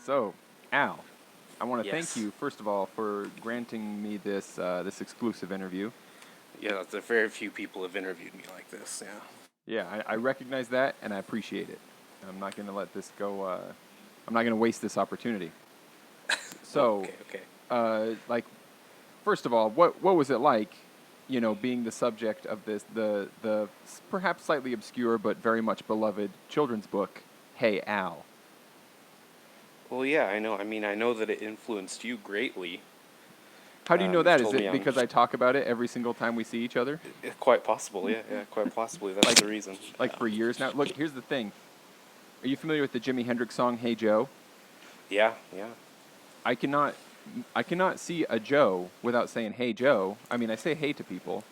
So, Al, I want to thank Yes. you first of all for granting me this exclusive interview. Yeah, there very few people have interviewed me like this. Yeah. Yeah, I recognize that and I appreciate it. I'm not going to let this go. I'm not going to waste this opportunity. Oh, So, okay, okay. like, first of all, what was it like? Being the subject of the perhaps slightly obscure but very much beloved children's book, Hey Al. Well, yeah, I know. I mean, I know that it influenced you greatly. How do you know You've that? Is told me it because I talk about it every single time we see each other? quite possible. Yeah, yeah, quite possibly. That's Like, the reason. like for years now. Look, here's the thing. Are you familiar with the Jimi Hendrix song "Hey Joe"? Yeah, yeah. I cannot, I cannot see a Joe without saying "Hey Joe." I mean, I say "Hey" to people,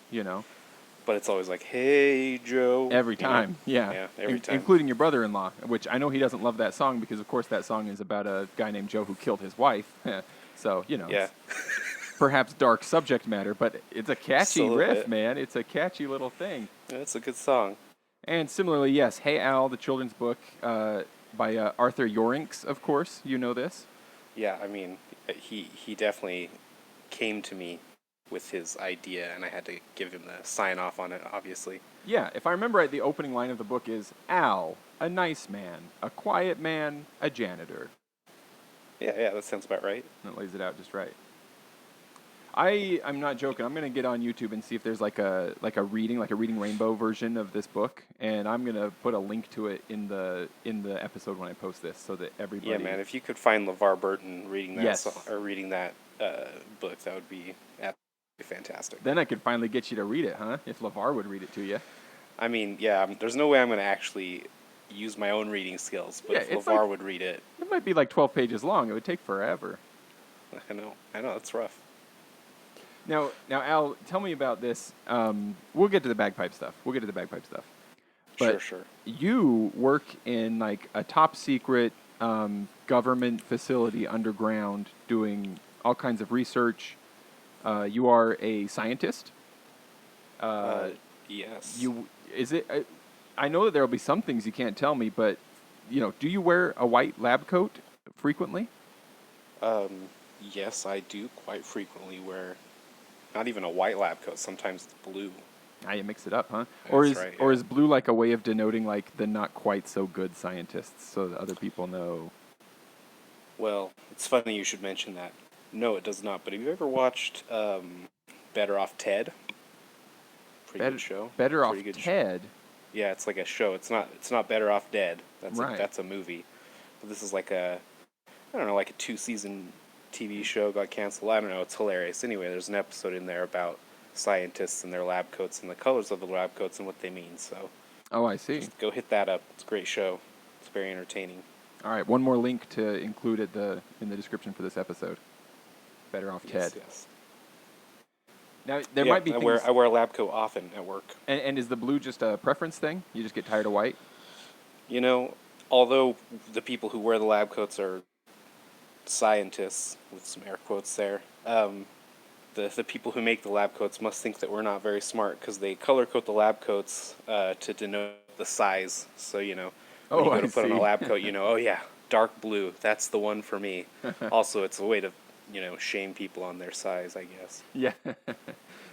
But it's always like, "Hey, Joe," every time. Yeah, Yeah, every time. including your brother-in-law, which I know he doesn't love that song because, of course, that song is about a guy named Joe who killed his wife. So Yeah, it's perhaps dark subject matter, but it's a just a catchy little riff, bit. man. It's a catchy little thing. Yeah, it's a good song. And similarly, yes, Hey Al, the children's book by Arthur Yorinks, of course. You know this. Yeah, I mean, he definitely came to me with his idea, and I had to give him the sign off on it, obviously. Yeah, if I remember right, the opening line of the book is Al, a nice man, a quiet man, a janitor. Yeah, yeah, that sounds about right. And it lays it out just right. I'm not joking. I'm gonna get on YouTube and see if there's like a reading rainbow version of this book, and I'm gonna put a link to it in the episode when I post this, so that Yeah, everybody. man. If you could find LeVar Burton reading that song, Yes. or reading that book, that would be absolutely fantastic. Then I could finally get you to read it, huh? If LeVar would read it to you. I mean, yeah. There's no way I'm going to actually use my own reading skills, but Yeah, if it's like LeVar would read it, it might be like 12 pages long. It would take forever. I know, it's rough. Now, Al, tell me about this. We'll get to the bagpipe stuff. Sure, But sure. you work in like a top secret government facility underground doing all kinds of research. You are a scientist. Uh, Uh, yes. you is it? I know that there will be some things you can't tell me, but do you wear a white lab coat frequently? Um, yes, I do quite frequently wear not even a white lab coat. Sometimes it's blue. Ah, you mix it up, huh? Or That's is right. or Yeah. is blue like a way of denoting like the not quite so good scientists, so that other people know? Well, it's funny you should mention that. No, it does not. But have you ever watched Better Off Ted? Pretty good Better show. better Pretty off good. Ted, Yeah, it's like a show. It's not Better Off Dead. right? That's a movie. But this is like a I don't know, like a 2 season TV show got canceled. I don't know. It's hilarious. Anyway, there's an episode in there about scientists and their lab coats and the colors of the lab coats and what they mean. So Oh, I see. just go hit that up. It's a great show. It's very entertaining. All right, one more link to include at the in the description for this episode. Better off Yes, Ted. yes. Now there But yeah, might be things. I wear a lab coat often at work. And is the blue just a preference thing? You just get tired of white? You know, although the people who wear the lab coats are scientists with some air quotes there. The people who make the lab coats must think that we're not very smart because they color code the lab coats to denote the size. So when Oh, you go I to put on a see. lab coat, oh yeah, dark blue, that's the one for me. Also, it's a way to shame people on their size, I guess. Yeah.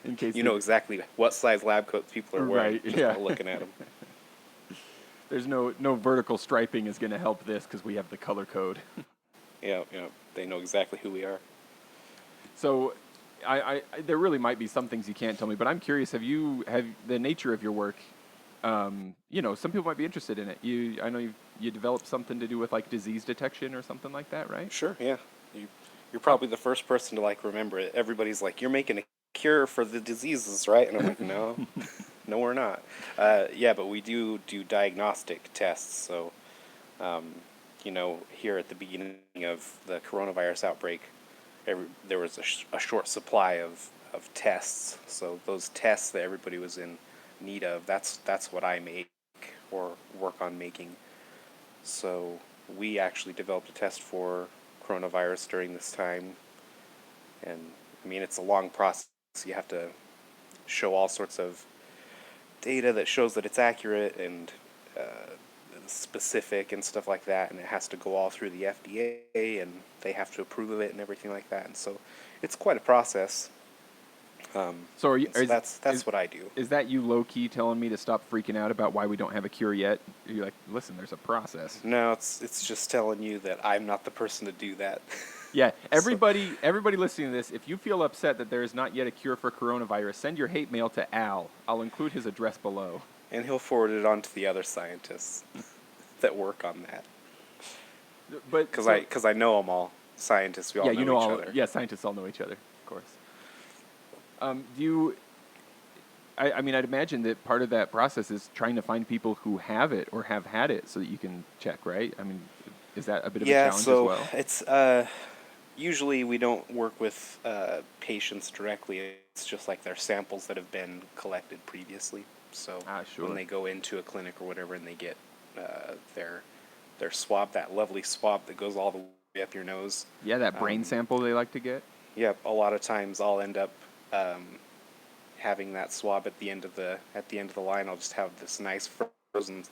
In case You know exactly what size lab coats people are wearing right, just yeah. by looking at them. There's no vertical striping is going to help this because we have the color code. Yeah, they know exactly who we are. So, there really might be some things you can't tell me, but I'm curious. Have the nature of your work? Some people might be interested in it. I know you developed something to do with like disease detection or something like that, right? Sure, yeah. You're probably the first person to like remember it. Everybody's like, "You're making a cure for the diseases, right?" And I'm like, "No, no, we're not." Yeah, but we do diagnostic tests. So, here at the beginning of the coronavirus outbreak, there was a short supply of tests. So those tests that everybody was in need of, that's what I make or work on making. So we actually developed a test for coronavirus during this time, and I mean it's a long process. You have to show all sorts of data that shows that it's accurate, and specific and stuff like that, and it has to go all through the FDA, and they have to approve of it and everything like that. And so it's quite a process. So are you? So that's what I do. Is that you low key telling me to stop freaking out about why we don't have a cure yet? You're like, listen, there's a process. No, it's just telling you that I'm not the person to do that. Yeah, everybody listening to this, if you feel upset that there is not yet a cure for coronavirus, send your hate mail to Al. I'll include his address below. And he'll forward it on to the other scientists that work on that. But Because I know them all. Scientists, we all know each other. Yeah, scientists all know each other, of course. Do you? I mean, I'd imagine that part of that process is trying to find people who have it or have had it, so that you can check, right? I mean, is that a bit of a challenge as well? Yeah, so it's usually we don't work with patients directly. It's just like their samples that have been collected previously. So sure. When they go into a clinic or whatever, and they get their swab, that lovely swab that goes all the way up your nose. Yeah, that brain sample they like to get. Yeah, a lot of times I'll end up having that swab at the end of the line. I'll just have this nice frozen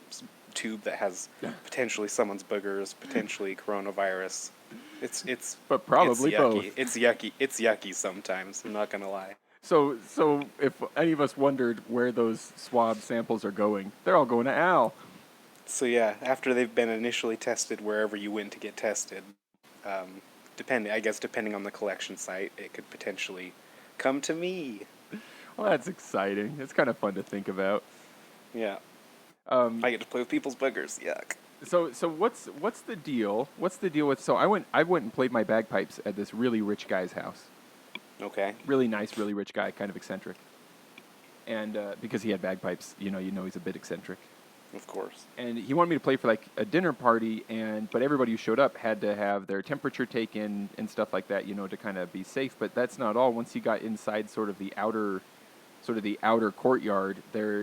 tube that has potentially someone's boogers, potentially coronavirus. It's but probably it's yucky. both. It's yucky. It's yucky sometimes. I'm not gonna lie. So if any of us wondered where those swab samples are going, they're all going to Al. So yeah, after they've been initially tested wherever you went to get tested, depending on the collection site, it could potentially come to me. Well, that's exciting. It's kind of fun to think about. Yeah. I get to play with people's boogers. Yuck. So what's the deal? What's the deal with? So I went and played my bagpipes at this really rich guy's house. Okay. Really nice, really rich guy, kind of eccentric. And because he had bagpipes, you know he's a bit eccentric. Of course. And he wanted me to play for like a dinner party, but everybody who showed up had to have their temperature taken and stuff like that, to kind of be safe. But that's not all. Once he got inside sort of the outer courtyard,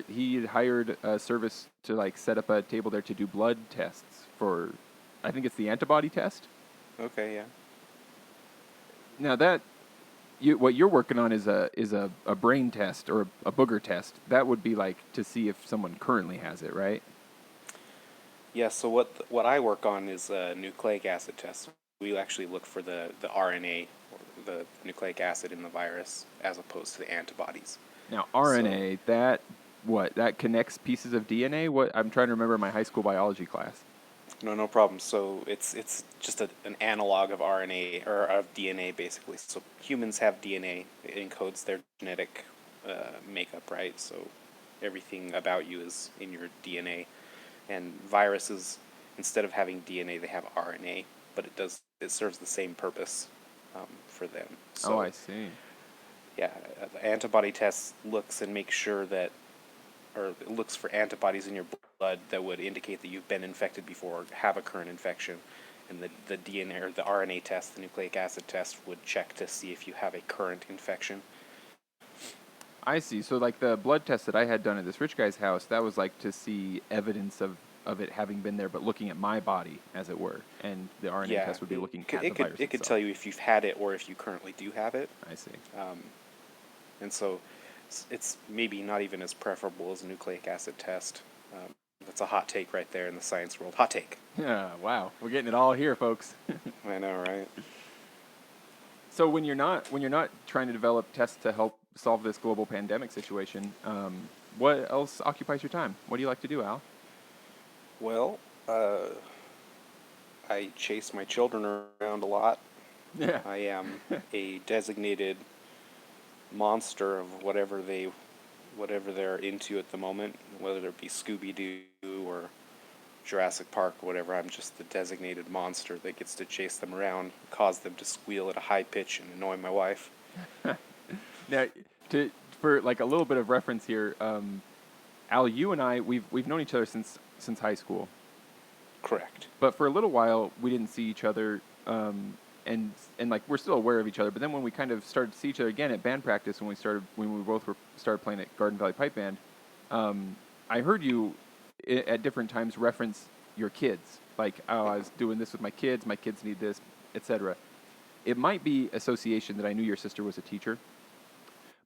he had hired a service to like set up a table there to do blood tests for, I think it's the antibody test. Okay, yeah. Now what you're working on is a brain test or a booger test. That would be like to see if someone currently has it, right? Yeah. So what I work on is a nucleic acid test. We actually look for the RNA, or the nucleic acid in the virus, as opposed to the antibodies. Now RNA, that connects pieces of DNA. What I'm trying to remember my high school biology class. No problem. So it's just an analog of RNA, or of DNA, basically. So humans have DNA. It encodes their genetic makeup, right? So everything about you is in your DNA. And viruses, instead of having DNA, they have RNA, but it serves the same purpose for them. So, I see. Yeah, the antibody test looks and makes sure that, or it looks for antibodies in your blood that would indicate that you've been infected before or have a current infection. And the DNA or the RNA test, the nucleic acid test, would check to see if you have a current infection. I see. So like the blood test that I had done at this rich guy's house, that was like to see evidence of it having been there, but looking at my body, as it were. And the RNA test would be looking at the virus It could tell you if you've had it or if you currently do have it. I see. And so it's maybe not even as preferable as a nucleic acid test. That's a hot take right there in the science world. Hot take. Yeah, wow. We're getting it all here, folks. I know, right? So when you're not trying to develop tests to help solve this global pandemic situation, what else occupies your time? What do you like to do, Al? Well, I chase my children around a lot. Yeah. I am a designated monster of whatever they're into at the moment, whether it be Scooby-Doo or Jurassic Park or whatever. I'm just the designated monster that gets to chase them around, cause them to squeal at a high pitch and annoy my wife. Now, for like a little bit of reference here, Al, you and I, we've known each other since high school. Correct. But for a little while, we didn't see each other, and like we're still aware of each other. But then when we kind of started to see each other again at band practice, when we both started playing at Garden Valley Pipe Band, I heard you at different times reference your kids. Like, oh, I was doing this with my kids need this, etc. It might be association that I knew your sister was a teacher,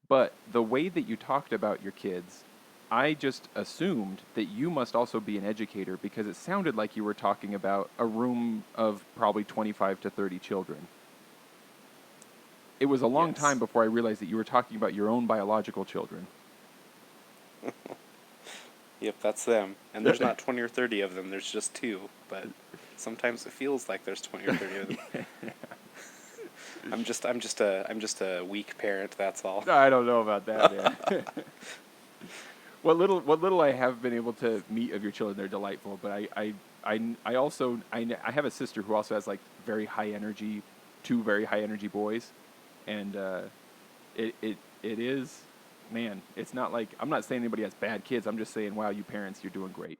but the way that you talked about your kids I just assumed that you must also be an educator because it sounded like you were talking about a room of probably 25 to 30 children. It was a long time Yes. before I realized that you were talking about your own biological children. Yep, that's them. And there's not 20 or 30 of them. There's just two. But sometimes it feels like there's 20 or 30 of them. I'm just a weak parent. That's all. I don't know about that, man. What little I have been able to meet of your children, they're delightful. But I also I have a sister who also has like very high energy, two very high energy boys, and it is, man. It's not like I'm not saying anybody has bad kids. I'm just saying, wow, you parents, you're doing great.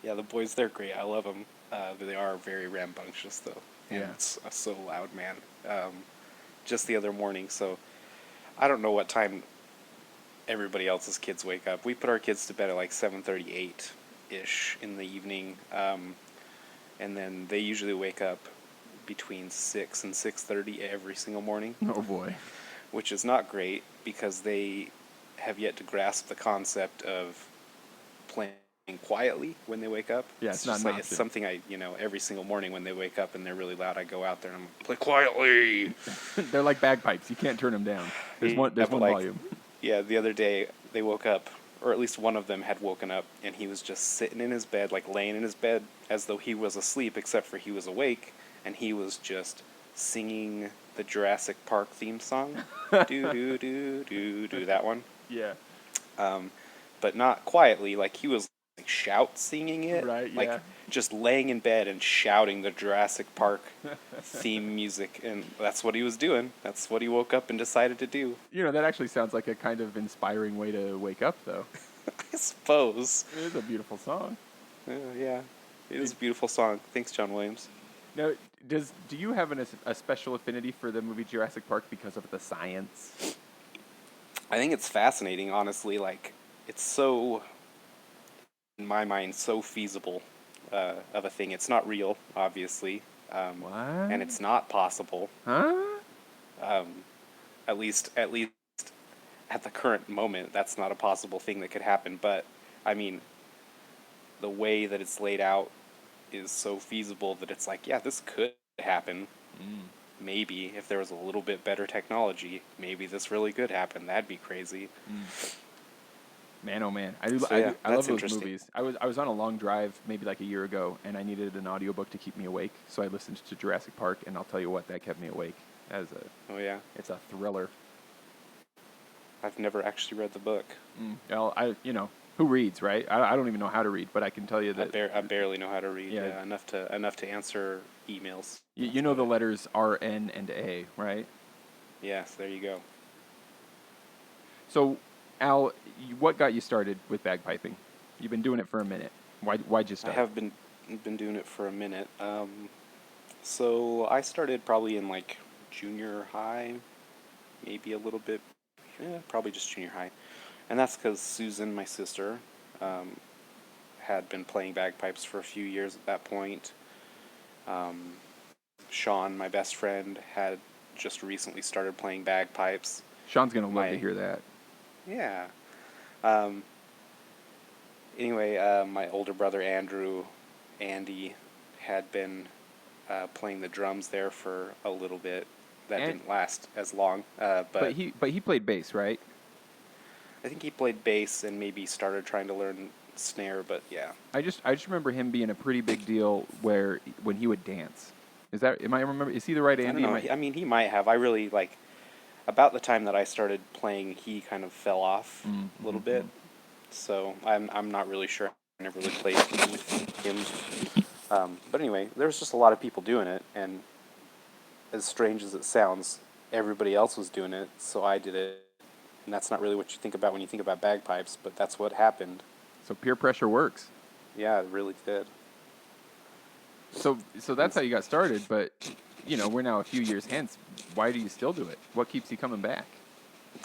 Yeah, the boys, they're great. I love them. They are very rambunctious, though. And Yeah. it's so loud, man. Just the other morning, so I don't know what time everybody else's kids wake up. We put our kids to bed at like 7:38-ish in the evening, and then they usually wake up between 6 and 6:30 every single morning, Oh boy. which is not great because they have yet to grasp the concept of playing quietly when they wake up. Yeah, it's not just an like it's option. something every single morning when they wake up and they're really loud, I go out there and I'm like, play quietly. They're like bagpipes. You can't turn them down. There's one. Yeah, There's but one like, volume. yeah, the other day they woke up, or at least one of them had woken up, and he was just sitting in his bed, like laying in his bed as though he was asleep, except for he was awake, and he was just singing the Jurassic Park theme song, do do do do do that one, Yeah. but not quietly, like he was like shout singing it, Right. like Yeah. just laying in bed and shouting the Jurassic Park theme music, and that's what he was doing. That's what he woke up and decided to do. You know, that actually sounds like a kind of inspiring way to wake up, though. I suppose. It is a beautiful song. Yeah, it is a beautiful song. Thanks, John Williams. Now, do you have a special affinity for the movie Jurassic Park because of the science? I think it's fascinating, honestly. Like, it's so, in my mind, so feasible of a thing. It's not real, obviously, What? and it's not possible. Huh? At least at the current moment, that's not a possible thing that could happen. But I mean, the way that it's laid out is so feasible that it's like, yeah, this could happen. Maybe if there was a little bit better technology, maybe this really could happen. That'd be crazy. Man, oh man, So, I yeah, love that's those interesting. movies. I was on a long drive maybe like a year ago, and I needed an audiobook to keep me awake, so I listened to Jurassic Park, and I'll tell you what, that kept me awake. Oh yeah, It's a thriller. I've never actually read the book. Well, who reads, right? I don't even know how to read, but I can tell you that I barely know how to read. Yeah. Yeah, enough to answer emails. you know the letters R, N, and A, right? Yes, there you go. So, Al, what got you started with bagpiping? You've been doing it for a minute. Why'd you I start? have been doing it for a minute. So I started probably in like junior high, maybe a little bit, probably just junior high, and that's because Susan, my sister, had been playing bagpipes for a few years at that point. Sean, my best friend, had just recently started playing bagpipes. Sean's gonna love to my- hear that. Yeah. Anyway, my older brother Andy, had been playing the drums there for a little bit. That didn't last as long, But he played bass, right? I think he played bass and maybe started trying to learn snare. But yeah, I just remember him being a pretty big deal when he would dance. Is he the right I Andy? don't know. I mean, he might have. I really like about the time that I started playing, he kind of fell off a little bit. So I'm not really sure. I never really played with him. But anyway, there's just a lot of people doing it, and as strange as it sounds, everybody else was doing it, so I did it. And that's not really what you think about when you think about bagpipes, but that's what happened. So peer pressure works. Yeah, it really did. So that's how you got started, but we're now a few years hence. Why do you still do it? What keeps you coming back?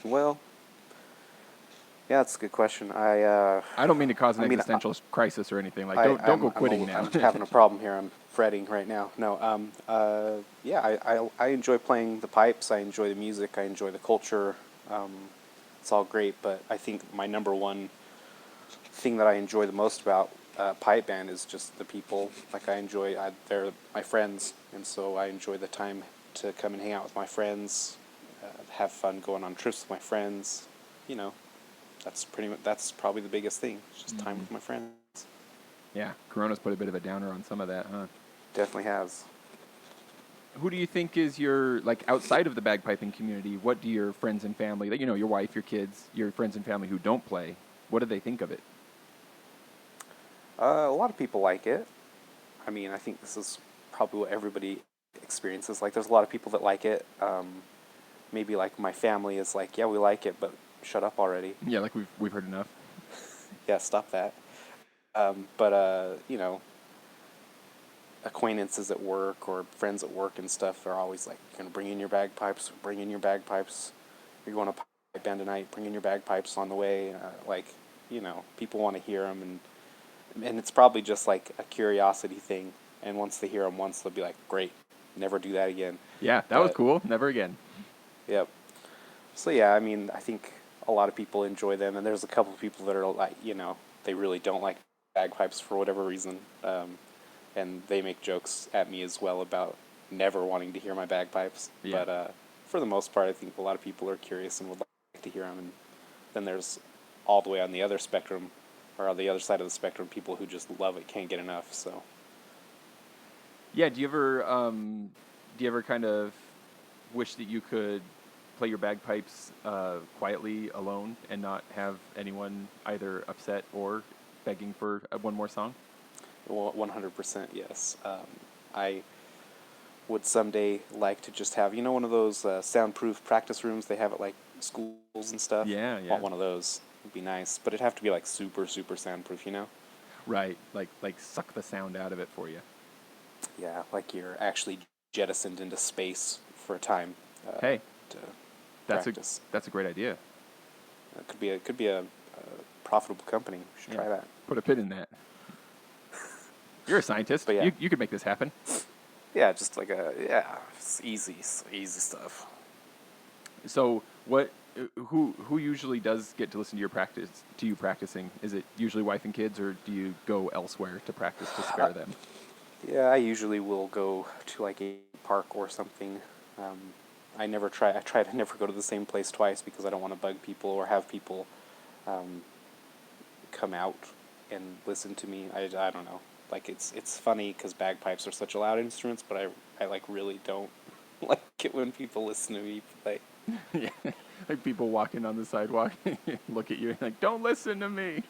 Well, yeah, that's a good question. I don't mean to cause an I mean, existential crisis or anything. Like, don't go quitting now. I'm having a problem here. I'm fretting right now. No, yeah, I enjoy playing the pipes. I enjoy the music. I enjoy the culture. it's all great, but I think my number one thing that I enjoy the most about pipe band is just the people. Like they're my friends, and so I enjoy the time to come and hang out with my friends, have fun going on trips with my friends. You know, that's probably the biggest thing. It's just time with my friends. Yeah, Corona's put a bit of a downer on some of that, huh? Definitely has. Who do you think is your, like, outside of the bagpiping community, what do your friends and family, like, you know, your wife, your kids, your friends and family who don't play, what do they think of it? A lot of people like it. I mean, I think this is probably what everybody experiences. Like, there's a lot of people that like it. Maybe like my family is like, yeah, we like it, but shut up already. Yeah, like we've heard enough. Yeah, stop that. You know, acquaintances at work or friends at work and stuff are always like, you're gonna bring in your bagpipes, bring in your bagpipes. You're going to pipe band tonight, bring in your bagpipes on the way. Like, you know, people want to hear them, and it's probably just like a curiosity thing. And once they hear them once, they'll be like, great, never do that again. Yeah, that was cool. Never again. Yep. So yeah, I mean, I think a lot of people enjoy them, and there's a couple of people that are like, you know, they really don't like bagpipes for whatever reason, and they make jokes at me as well about never wanting to hear my bagpipes. Yeah. But for the most part, I think a lot of people are curious and would like to hear them. And then there's all the way on the other spectrum, or on the other side of the spectrum, people who just love it, can't get enough. So Yeah, do you ever kind of wish that you could play your bagpipes quietly alone and not have anyone either upset or begging for one more song? 100% yes. I would someday like to just have, you know, one of those soundproof practice rooms they have at like schools and stuff. Yeah, yeah. Want one of those. It'd be nice, but it'd have to be like super, super soundproof, you know? Right, like suck the sound out of it for you. Yeah, like you're actually jettisoned into space for a time. Hey, to that's practice. That's a great idea. It could be a profitable company. We should try that. Put a pin in that. You're a scientist. But yeah. You could make this happen. Yeah, just like it's easy stuff. So what? Who usually does get to listen to you practicing? Is it usually wife and kids, or do you go elsewhere to practice to spare them? Yeah, I usually will go to like a park or something. I try to never go to the same place twice because I don't want to bug people or have people come out and listen to me. I don't know. Like it's funny because bagpipes are such a loud instruments, but I like really don't like it when people listen to me play. Yeah, like people walking on the sidewalk look at you and like, don't listen to me.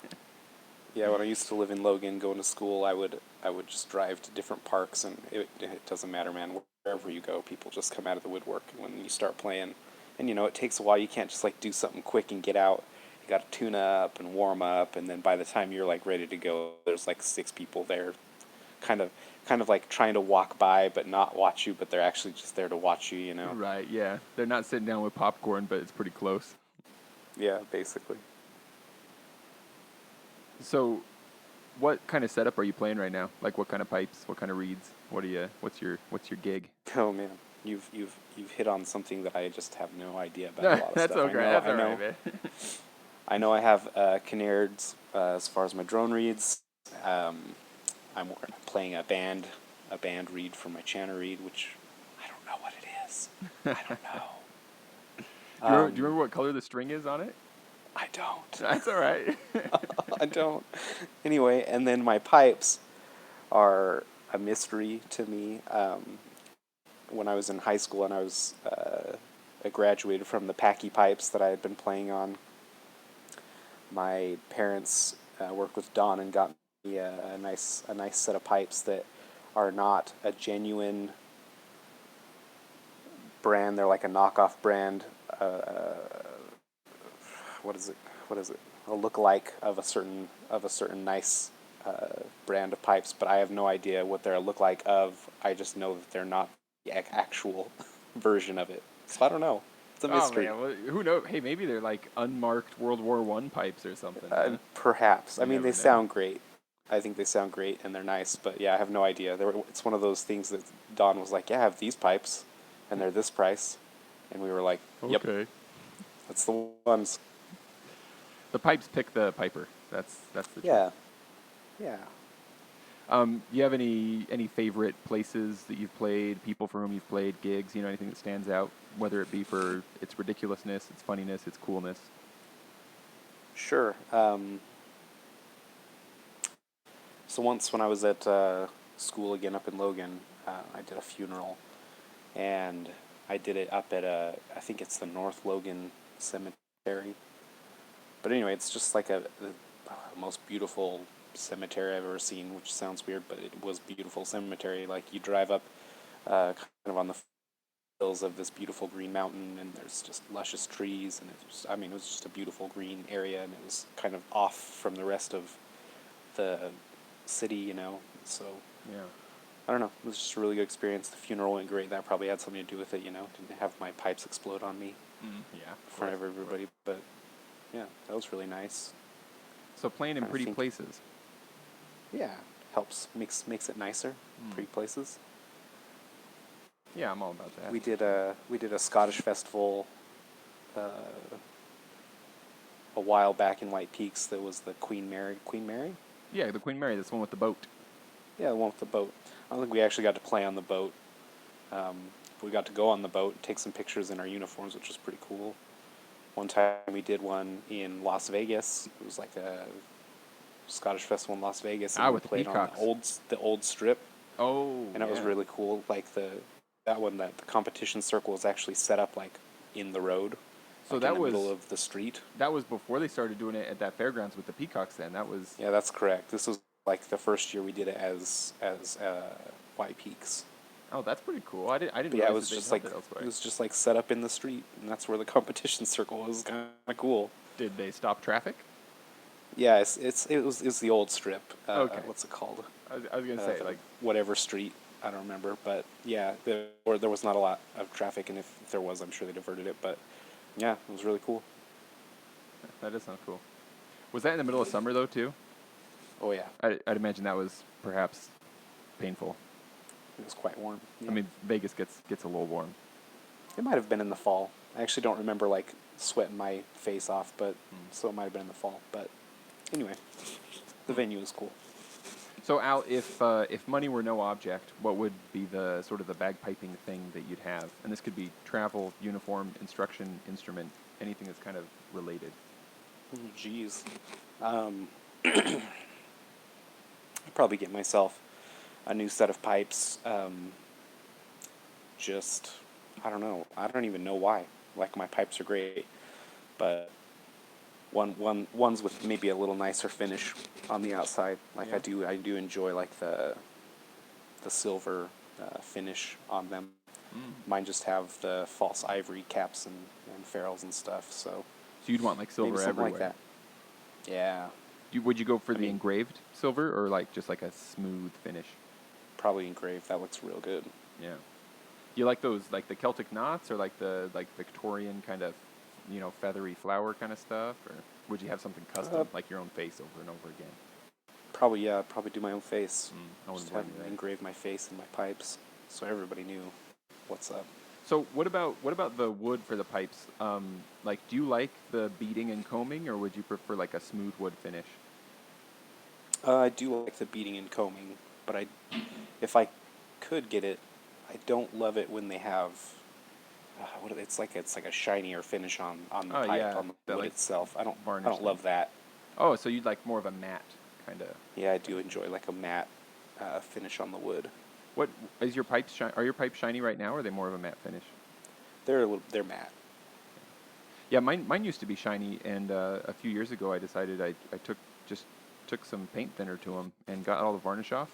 Yeah, when I used to live in Logan, going to school, I would just drive to different parks, and it doesn't matter, man. Wherever you go, people just come out of the woodwork when you start playing. And you know, it takes a while. You can't just like do something quick and get out. You got to tune up and warm up, and then by the time you're like ready to go, there's like 6 people there, kind of like trying to walk by but not watch you, but they're actually just there to watch you. You know? Right? Yeah, they're not sitting down with popcorn, but it's pretty close. Yeah, basically. So, what kind of setup are you playing right now? Like, what kind of pipes? What kind of reeds? What's your gig? Oh man, you've hit on something that I just have no idea about. A lot of That's stuff. okay. That's all right, man. I know I have Canairds as far as my drone reeds. I'm playing a band reed for my Channer reed, which I don't know what it is. I don't know. Do you remember what color the string is on it? I don't. That's all right. I don't. Anyway, and then my pipes are a mystery to me. When I was in high school and I graduated from the Bagpipes that I had been playing on, my parents worked with Don and got me a nice set of pipes that are not a genuine brand. They're like a knockoff brand. What is it? A look-alike of a certain nice brand of pipes, but I have no idea what they're a look-like of. I just know that they're not the actual version of it. So I don't know. It's a mystery. Oh, man. Well, who knows? Hey, maybe they're like unmarked World War I pipes or something. Perhaps. I mean, they never know. sound great. I think they sound great and they're nice, but yeah, I have no idea. It's one of those things that Don was like, yeah, I have these pipes, and they're this price. And we were like, yep, Okay. that's the ones. The pipes pick the piper. That's the trick. Yeah, yeah. Do you have any favorite places that you've played, people for whom you've played, gigs, anything that stands out, whether it be for its ridiculousness, its funniness, its coolness? Sure. So once when I was at school again up in Logan, I did a funeral, and I did it up at I think it's the North Logan Cemetery. But anyway, it's just like the most beautiful cemetery I've ever seen, which sounds weird, but it was beautiful cemetery. Like you drive up kind of on the hills of this beautiful green mountain, and there's just luscious trees, and it was just a beautiful green area, and it was kind of off from the rest of the city. So Yeah. I don't know. It was just a really good experience. The funeral went great. That probably had something to do with it. Didn't have my pipes explode on me Yeah. in front of everybody, but yeah, that was really nice. So playing in I pretty think- places. Yeah, helps makes it nicer. Pretty places. Yeah, I'm all about that. We did a Scottish festival a while back in White Peaks. That was the Queen Mary. Queen Mary? Yeah, the Queen Mary. That's the one with the boat. Yeah, the one with the boat. I don't think we actually got to play on the boat. We got to go on the boat and take some pictures in our uniforms, which was pretty cool. One time we did one in Las Vegas. It was like a Scottish festival in Las Vegas, and we with the played on peacocks. the old strip, Oh, and it was really cool. Like the competition circle was actually set up like in the road, So like that in the was middle of the street. that was before they started doing it at that fairgrounds with the peacocks. Then that was Yeah, that's correct. This was like the first year we did it as White Peaks. oh, that's pretty cool. I didn't But yeah, it realize was that just they'd like had that elsewhere. it was just like set up in the street, and that's where the competition circle was. Kind of cool. Did they stop traffic? Yeah, it's the old strip. Okay. What's it called? I was gonna say like Whatever street. I don't remember, but yeah, there was not a lot of traffic, and if there was, I'm sure they diverted it. But yeah, it was really cool. that does sound cool. Was that in the middle of summer though too? Oh yeah, I'd imagine that was perhaps painful. it was quite warm. Yeah. I mean, Vegas gets a little warm. It might have been in the fall. I actually don't remember like sweating my face off, but so it might have been in the fall. But anyway, the venue was cool. So Al, if money were no object, what would be the sort of the bagpiping thing that you'd have? And this could be travel, uniform, instruction, instrument, anything that's kind of related. Jeez. I'd probably get myself a new set of pipes. Just, I don't know. I don't even know why. Like, my pipes are great, but ones with maybe a little nicer finish on the outside. Like, Yeah. I do enjoy, like, the silver finish on them. Mine just have the false ivory caps and ferrules and stuff, so So you'd want like silver maybe something everywhere. like that. Yeah. Would you go for the mean- engraved silver or like just like a smooth finish? Probably engraved. That looks real good. Yeah. You like those like the Celtic knots or like the Victorian kind of feathery flower kind of stuff, or would you have something custom like your own face over and over again? Probably, yeah. I'd probably do my own face. I wouldn't Just blame have you there. engrave my face in my pipes, so everybody knew what's up. So what about the wood for the pipes? Like, do you like the beating and combing, or would you prefer like a smooth wood finish? I do like the beating and combing, but if I could get it, I don't love it when they have. It's like a shinier finish on the Oh, pipe, yeah, on the that, wood like, itself. I don't varnish love that. Oh, so you'd like more of a matte kind of. Yeah, I do enjoy like a matte finish on the wood. What is your pipes? Are your pipes shiny right now, or are they more of a matte finish? They're matte. Yeah, mine used to be shiny, and a few years ago I decided I took some paint thinner to them and got all the varnish off.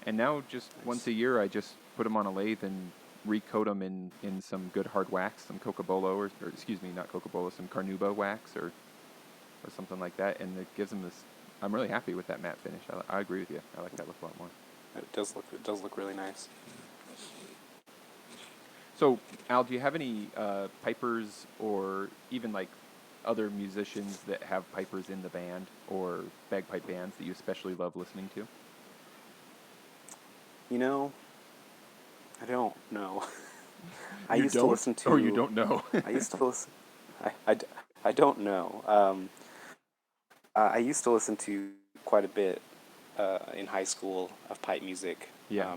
And now just once a year I just put them on a lathe and recoat them in some good hard wax, some Cocobolo or excuse me, not Cocobolo, some Carnauba wax or something like that, and it gives them this. I'm really happy with that matte finish. I agree with you. I like that look a lot more. It does look really nice. So, Al, do you have any pipers or even like other musicians that have pipers in the band or bagpipe bands that you especially love listening to? I don't know. I You used don't? to listen to. Or you don't know? I used to listen. I I don't know. I used to listen to quite a bit in high school of pipe music, Yeah.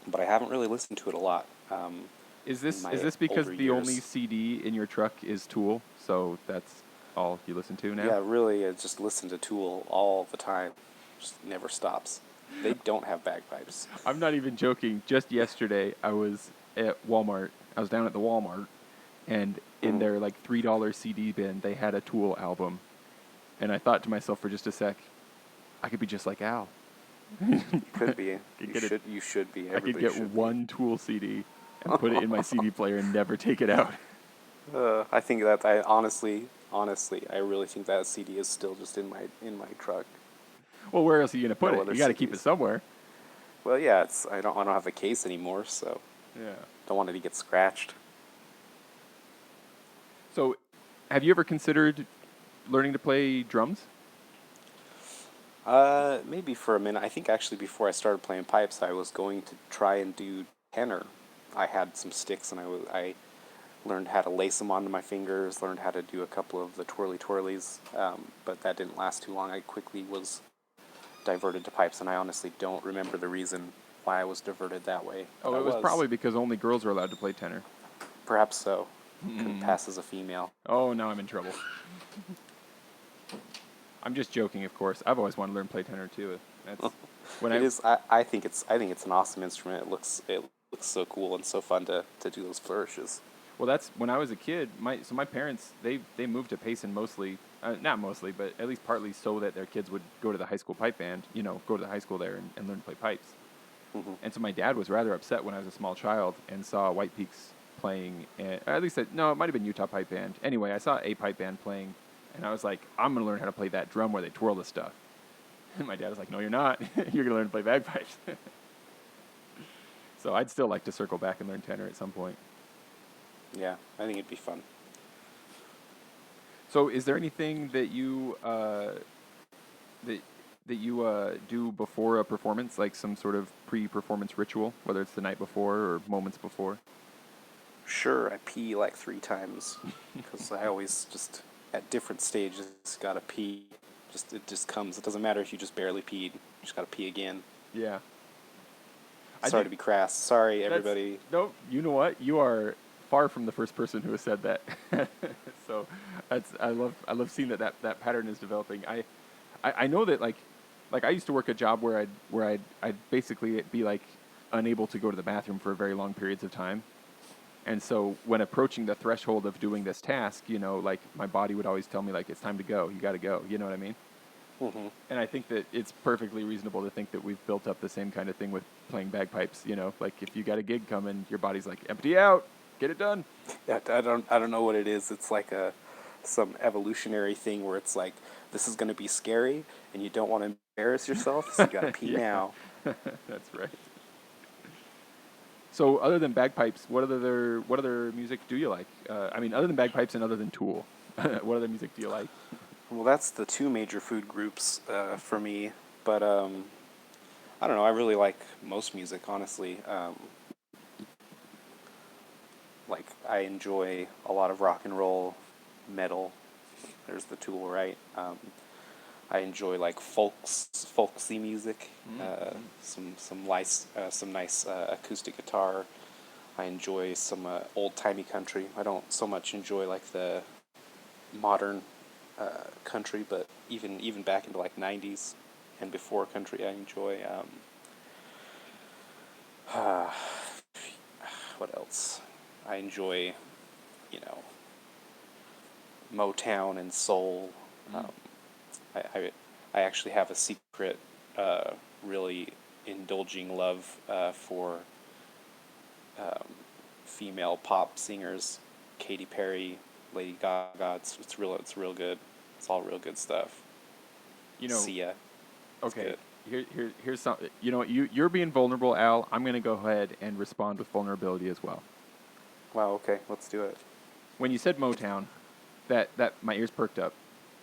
but I haven't really listened to it a lot in Is my this because older the only years. CD in your truck is Tool? So that's all you listen to now? Yeah, really, I just listen to Tool all the time. Just never stops. They don't have bagpipes. I'm not even joking. Just yesterday, I was at Walmart. I was down at the Walmart, and in Mhm. their like $3 CD bin, they had a Tool album. And I thought to myself for just a sec, I could be just like Al. You could be. Could get it. You should be. I could Everybody get should be. one Tool CD and put it in my CD player and never take it out. I think that I honestly, I really think that CD is still just in my truck. Well, where else are you gonna put No it? other You got to keep it CDs. somewhere. Well, yeah, it's I don't have a case anymore, so Yeah. don't want it to get scratched. So, have you ever considered learning to play drums? Maybe for a minute. I think actually before I started playing pipes, I was going to try and do tenor. I had some sticks, and I learned how to lace them onto my fingers. Learned how to do a couple of the twirlies, but that didn't last too long. I quickly was diverted to pipes, and I honestly don't remember the reason why I was diverted that way. But Oh, I it was was. probably because only girls were allowed to play tenor. Perhaps so. Couldn't pass as a female. Oh, now I'm in trouble. I'm just joking, of course. I've always wanted to learn to play tenor too. That's when It I is. I think it's an awesome instrument. It looks so cool and so fun to do those flourishes. well, that's when I was a kid. My parents they moved to Payson mostly, not mostly, but at least partly so that their kids would go to the high school pipe band. You know, go to the high school there and learn to play pipes. And so my dad was rather upset when I was a small child and saw White Peaks playing. At least no, it might have been Utah Pipe Band. Anyway, I saw a pipe band playing, and I was like, I'm gonna learn how to play that drum where they twirl the stuff. And my dad was like, No, you're not. You're gonna learn to play bagpipes. So I'd still like to circle back and learn tenor at some point. Yeah, I think it'd be fun. So is there anything that you do before a performance, like some sort of pre-performance ritual, whether it's the night before or moments before? Sure, I pee like 3 times because I always just at different stages gotta pee. Just it just comes. It doesn't matter if you just barely peed. You just gotta pee again. Yeah. Sorry to be crass. Sorry, That's, everybody. no, you know what? You are far from the first person who has said that. So I love seeing that pattern is developing. I know that like I used to work a job where I'd basically be like unable to go to the bathroom for very long periods of time. And so when approaching the threshold of doing this task, you know, like my body would always tell me like it's time to go. You got to go. You know what I mean? And I think that it's perfectly reasonable to think that we've built up the same kind of thing with playing bagpipes. You know, like if you got a gig coming, your body's like, empty out, get it done. Yeah, I don't know what it is. It's like some evolutionary thing where it's like this is gonna be scary and you don't want to embarrass yourself, so you gotta pee Yeah, now. that's right. So other than bagpipes, what other music do you like? I mean, other than bagpipes and other than Tool, what other music do you like? Well, that's the two major food groups for me. But I don't know. I really like most music, honestly. Like I enjoy a lot of rock and roll, metal. There's the Tool, right? I enjoy like folksy music. Some nice acoustic guitar. I enjoy some old timey country. I don't so much enjoy like the modern country, but even back into like '90s and before country, I enjoy. What else? I enjoy, you know, Motown and soul. Um, I, I I actually have a secret, really indulging love for female pop singers, Katy Perry, Lady Gaga. It's real good. It's all real good stuff. You know, Sia, it's okay. good. Here's something. You know, you're being vulnerable, Al. I'm gonna go ahead and respond with vulnerability as well. Wow. Okay, let's do it. When you said Motown, that my ears perked up.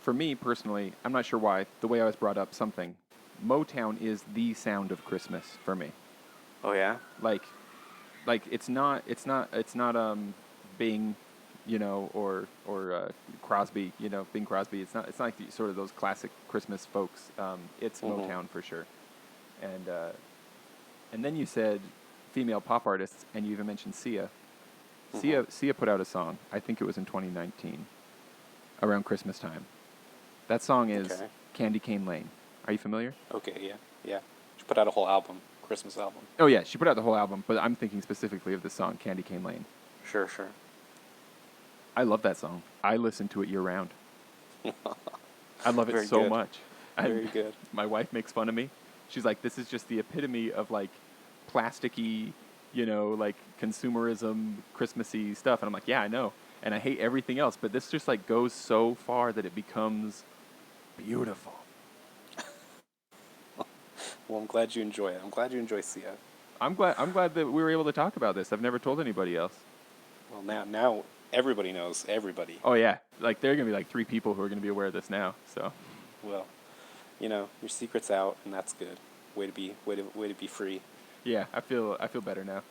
For me personally, I'm not sure why. The way I was brought up, something. Motown is the sound of Christmas for me. Oh yeah. Like, it's not Bing, or Crosby, Bing Crosby. It's not like sort of those classic Christmas folks. It's Mm-hmm. Motown for sure. And and then you said female pop artists, and you even mentioned Sia. Mm-hmm. Sia put out a song. I think it was in 2019, around Christmas time. That song is Okay. Candy Cane Lane. Are you familiar? Okay. Yeah. Yeah. She put out a whole album, Christmas album. Oh yeah, she put out the whole album, but I'm thinking specifically of the song Candy Cane Lane. Sure. Sure. I love that song. I listen to it year round. I love it Very so good. much. Very And good. my wife makes fun of me. She's like, "This is just the epitome of like plasticky, like consumerism, Christmassy stuff." And I'm like, "Yeah, I know." And I hate everything else, but this just like goes so far that it becomes beautiful. Well, I'm glad you enjoy it. I'm glad you enjoy Sia. I'm glad that we were able to talk about this. I've never told anybody else. Well, now everybody knows everybody. Oh yeah, like there are gonna be like 3 people who are gonna be aware of this now. So Well, your secret's out, and that's good. Way to be free. yeah, I feel better now.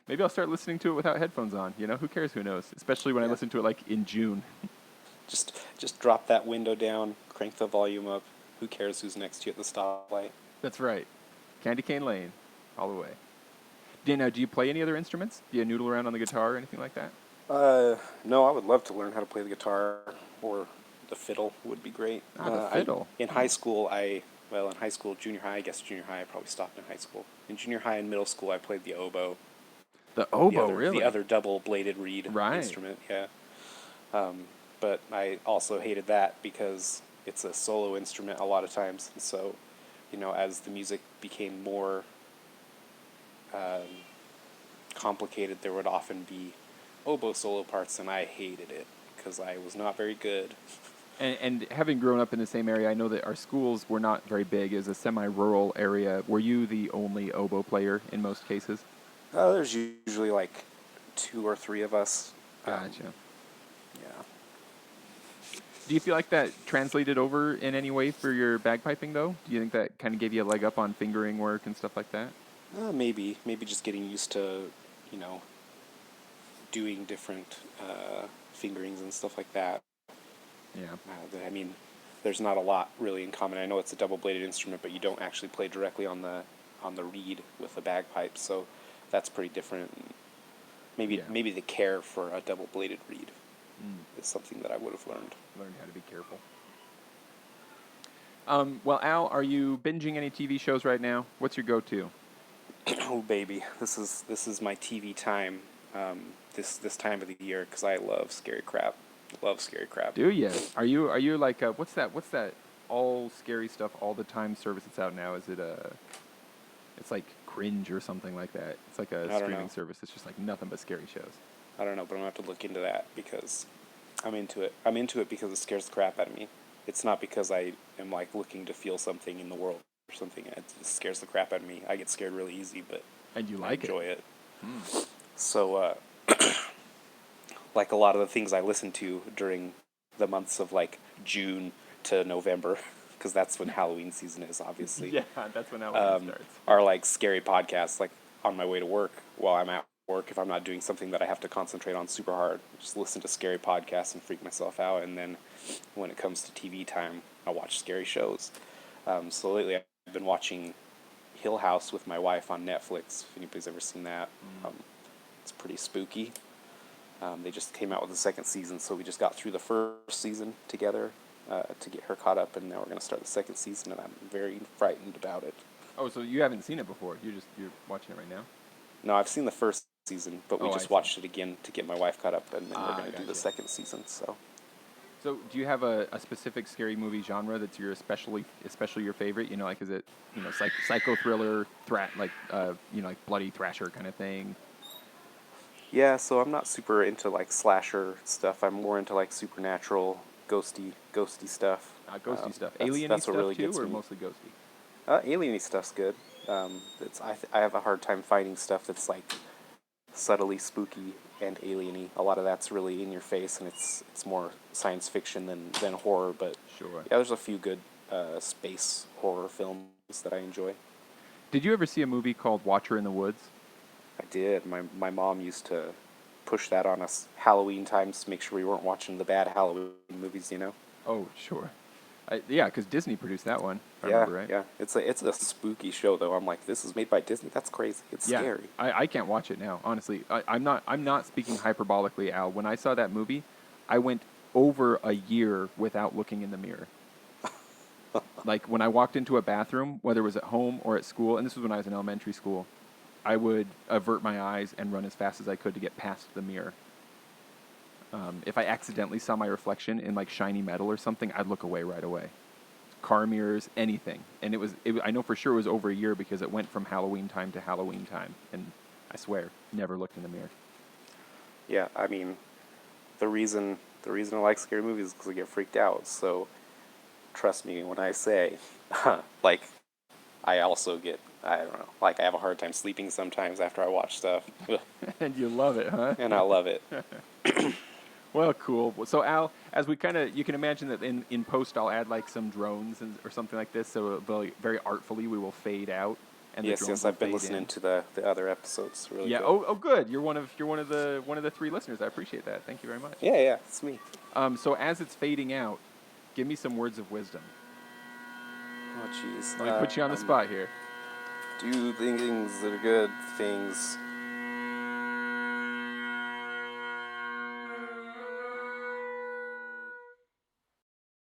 Maybe I'll start listening to it without headphones on. Who cares? Who knows? Especially when I Yeah. listen to it like in June. Just drop that window down, crank the volume up. Who cares who's next to you at the stoplight? That's right. Candy Cane Lane, all the way. Do you play any other instruments? Do you noodle around on the guitar or anything like that? No, I would love to learn how to play the guitar or the fiddle would be great. The fiddle. In high school, in high school, junior high, I guess junior high, I probably stopped in high school. In junior high and middle school, I played the oboe. The oboe, The other double-bladed reed Right. instrument, yeah. But I also hated that because it's a solo instrument a lot of times. And so, as the music became more complicated, there would often be oboe solo parts, and I hated it because I was not very good. And having grown up in the same area, I know that our schools were not very big. It was a semi-rural area. Were you the only oboe player in most cases? There's usually like 2 or 3 of us. Gotcha. Yeah. Do you feel like that translated over in any way for your bagpiping, though? Do you think that kind of gave you a leg up on fingering work and stuff like that? Maybe just getting used to, doing different fingerings and stuff like that. Yeah. I mean, there's not a lot really in common. I know it's a double-bladed instrument, but you don't actually play directly on the reed with the bagpipe, so that's pretty different. Maybe the care for a double-bladed reed is something that I would have learned. Learn how to be careful. Well, Al, are you binging any TV shows right now? What's your go-to? Oh baby, this is my TV time. This time of the year because I love scary crap. Love scary crap. Do you? Are you like what's that all scary stuff all the time service that's out now? Is it it's like Cringe or something like that. It's like a streaming service. It's just like nothing but scary shows. I don't know, but I'm gonna have to look into that because I'm into it. I'm into it because it scares the crap out of me. It's not because I am like looking to feel something in the world or something. It just scares the crap out of me. I get scared really easy, but And you I like enjoy it. Mm. So, like a lot of the things I listen to during the months of like June to November, because that's when Halloween season is, obviously. Yeah, that's when Halloween starts. Are like scary podcasts, like on my way to work while I'm at work. If I'm not doing something that I have to concentrate on super hard, just listen to scary podcasts and freak myself out. And then when it comes to TV time, I watch scary shows. So lately I've been watching Hill House with my wife on Netflix. If anybody's ever seen that, it's pretty spooky. They just came out with the second season, so we just got through the first season together to get her caught up, and now we're going to start the second season, and I'm very frightened about it. Oh, so you haven't seen it before? You're watching it right now? No, I've seen the first season, but we just watched it again to get my wife caught up, and then we're going to do the second season. So do you have a specific scary movie genre that's your especially your favorite? Like is it psycho thriller, like like bloody thrasher kind of thing? yeah, so I'm not super into like slasher stuff. I'm more into like supernatural, ghosty stuff. Ghosty stuff. That's Alien-y what stuff really too, gets or me. mostly ghosty? Alien-y stuff's good. I have a hard time finding stuff that's like subtly spooky and alien-y. A lot of that's really in your face, and it's more science fiction than horror. But Sure. yeah, there's a few good space horror films that I enjoy. Did you ever see a movie called Watcher in the Woods? I did. My mom used to push that on us Halloween times to make sure we weren't watching the bad Halloween movies, you know? Oh, sure. Yeah, because Disney produced that one. If I Yeah, remember right. yeah. It's a spooky show though. I'm like, this is made by Disney. That's crazy. It's Yeah, scary. I can't watch it now. Honestly, I'm not speaking hyperbolically, Al. When I saw that movie, I went over a year without looking in the mirror. Like when I walked into a bathroom, whether it was at home or at school, and this was when I was in elementary school, I would avert my eyes and run as fast as I could to get past the mirror. If I accidentally saw my reflection in like shiny metal or something, I'd look away right away. Car mirrors, anything. And I know for sure it was over a year because it went from Halloween time to Halloween time. And I swear, never looked in the mirror. Yeah, I mean, the reason I like scary movies is because I get freaked out. So trust me when I say, like, I also get, I don't know, like I have a hard time sleeping sometimes after I watch stuff. And you love it, huh? And I love it. Well, cool. So Al, as we you can imagine that in post I'll add like some drones or something like this. So very, very artfully we will fade out, and the Yes, drones yes, will I've been fade listening in. to the other episodes. Really Yeah. good. Oh, good. You're one of the 3 listeners. I appreciate that. Thank you very much. Yeah, yeah, it's me. So as it's fading out, give me some words of wisdom. Oh, jeez. Let me put you on the spot here. Do things that are good. Things